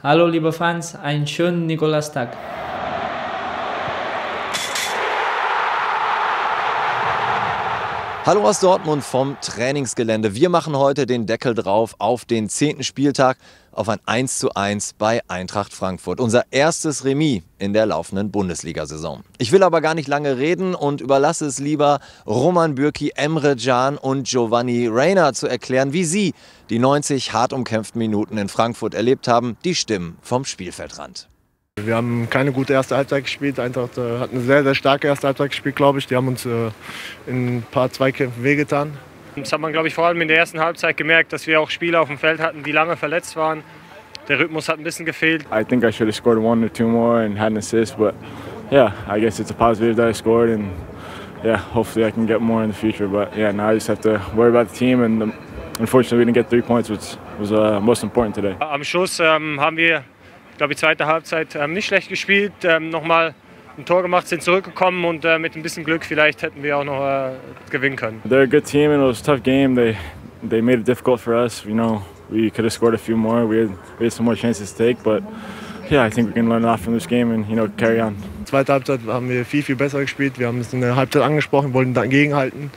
Hallo liebe Fans, einen schönen Nikolaustag. Hallo aus Dortmund vom Trainingsgelände. Wir machen heute den Deckel drauf auf den 10. Spieltag, auf ein 1:1 bei Eintracht Frankfurt. Unser erstes Remis in der laufenden Bundesliga-Saison. Ich will aber gar nicht lange reden und überlasse es lieber Roman Bürki, Emre Can und Giovanni Reyna zu erklären, wie sie die 90 hart umkämpften Minuten in Frankfurt erlebt haben, die Stimmen vom Spielfeldrand. Wir haben keine gute erste Halbzeit gespielt. Eintracht hat eine sehr, sehr starke erste Halbzeit gespielt, glaube ich. Die haben uns in ein paar Zweikämpfen wehgetan. Das hat man, glaube ich, vor allem in der ersten Halbzeit gemerkt, dass wir auch Spieler auf dem Feld hatten, die lange verletzt waren. Der Rhythmus hat ein bisschen gefehlt. I think I should have scored 1 or 2 more and had an assist, but yeah, I guess it's a positive that I scored and yeah, hopefully I can get more in the future. But yeah, now I just have to worry about the team and unfortunately we didn't get 3 points, which was most important today. Am Schluss haben wir, ich glaube, die zweite Halbzeit nicht schlecht gespielt, nochmal ein Tor gemacht, sind zurückgekommen und mit ein bisschen Glück vielleicht hätten wir auch noch gewinnen können. They're a good team and it was a tough game. They made it difficult for us. You know, we could have scored a few more. We had some more chances to take, but yeah, I think we can learn a lot from this game and carry on. Zweite Halbzeit haben wir viel, viel besser gespielt. Wir haben es in der Halbzeit angesprochen, wollten dagegenhalten.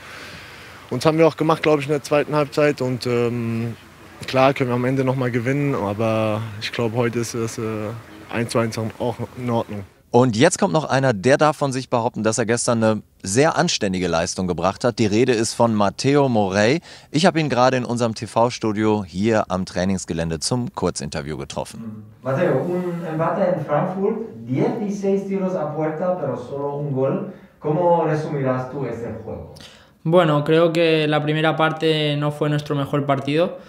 Und das haben wir auch gemacht, glaube ich, in der zweiten Halbzeit und klar können wir am Ende noch mal gewinnen, aber ich glaube, heute ist es 1:1 auch in Ordnung. Und jetzt kommt noch einer, der darf von sich behaupten, dass er gestern eine sehr anständige Leistung gebracht hat. Die Rede ist von Matteo Morey. Ich habe ihn gerade in unserem TV-Studio hier am Trainingsgelände zum Kurzinterview getroffen. Matteo, un empate en Frankfurt, 16 tiros a puerta, pero solo un gol. ¿Cómo resumirás tú este juego? Bueno, creo que la primera parte no fue nuestro mejor partido.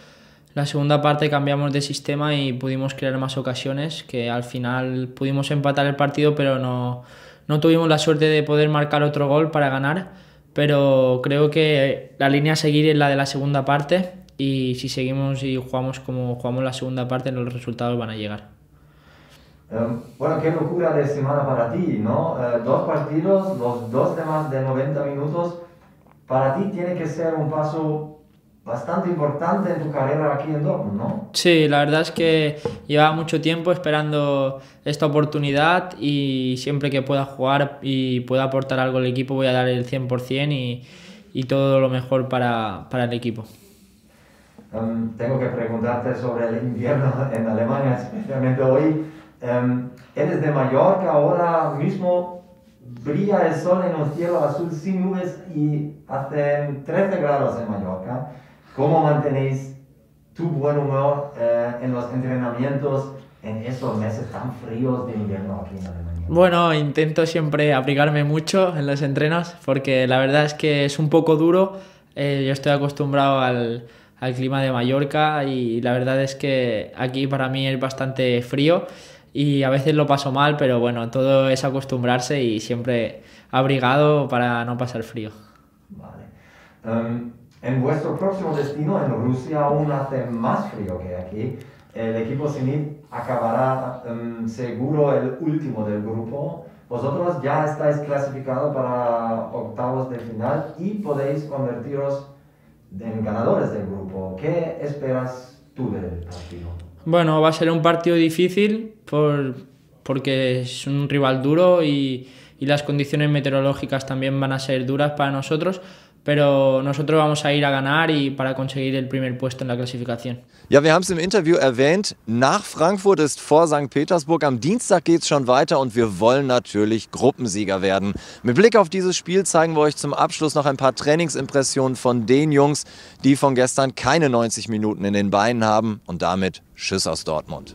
La segunda parte cambiamos de sistema y pudimos crear más ocasiones, que al final pudimos empatar el partido, pero no tuvimos la suerte de poder marcar otro gol para ganar. Pero creo que la línea a seguir es la de la segunda parte y si seguimos y jugamos como jugamos la segunda parte, los resultados van a llegar. Bueno, qué locura de semana para ti, ¿no? 2 partidos, los 2 de más de 90 minutos. Para ti tiene que ser un paso bastante importante en tu carrera aquí en Dortmund, ¿no? Sí, la verdad es que llevaba mucho tiempo esperando esta oportunidad y siempre que pueda jugar y pueda aportar algo al equipo voy a dar el 100% y todo lo mejor para el equipo. Tengo que preguntarte sobre el invierno en Alemania, especialmente hoy. Eres de Mallorca, ahora mismo brilla el sol en un cielo azul sin nubes y hacen 13 grados en Mallorca. ¿Cómo mantenéis tu buen humor en los entrenamientos en esos meses tan fríos de invierno aquí en Alemania? Bueno, intento siempre abrigarme mucho en los entrenos porque la verdad es que es un poco duro. Yo estoy acostumbrado al clima de Mallorca y la verdad es que aquí para mí es bastante frío y a veces lo paso mal, pero bueno, todo es acostumbrarse y siempre abrigado para no pasar frío. Vale. En vuestro próximo destino, en Rusia, aún hace más frío que aquí. El equipo Zenit acabará seguro el último del grupo. Vosotros ya estáis clasificados para octavos de final y podéis convertiros en ganadores del grupo. ¿Qué esperas tú del partido? Bueno, va a ser un partido difícil porque es un rival duro y las condiciones meteorológicas también van a ser duras para nosotros, pero nosotros vamos a ir a ganar y para conseguir el primer puesto en la clasificación. Ja, wir haben es im Interview erwähnt, nach Frankfurt ist vor St. Petersburg. Am Dienstag geht es schon weiter und wir wollen natürlich Gruppensieger werden. Mit Blick auf dieses Spiel zeigen wir euch zum Abschluss noch ein paar Trainingsimpressionen von den Jungs, die von gestern keine 90 Minuten in den Beinen haben und damit Tschüss aus Dortmund.